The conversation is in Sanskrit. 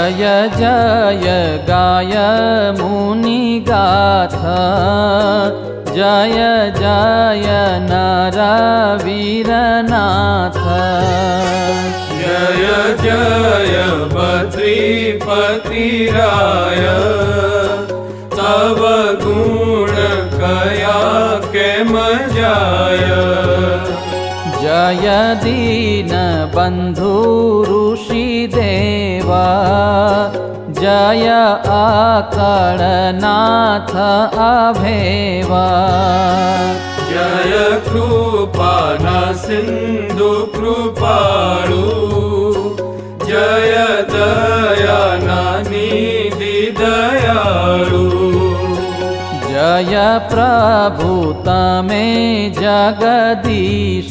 जय जय गाय मुनिगाथा, जय जय नरवीरनाथ। जय जय बद्रीपतिराय, तव गुण कया केम जाय। जय दीन बंधु ऋषि देवा, जय अकलनाथ अभेवा। जय कृपाना सिंधु कृपाळु, जय दयाना निधि दयाळु। जय प्रभु तमे जगदीश,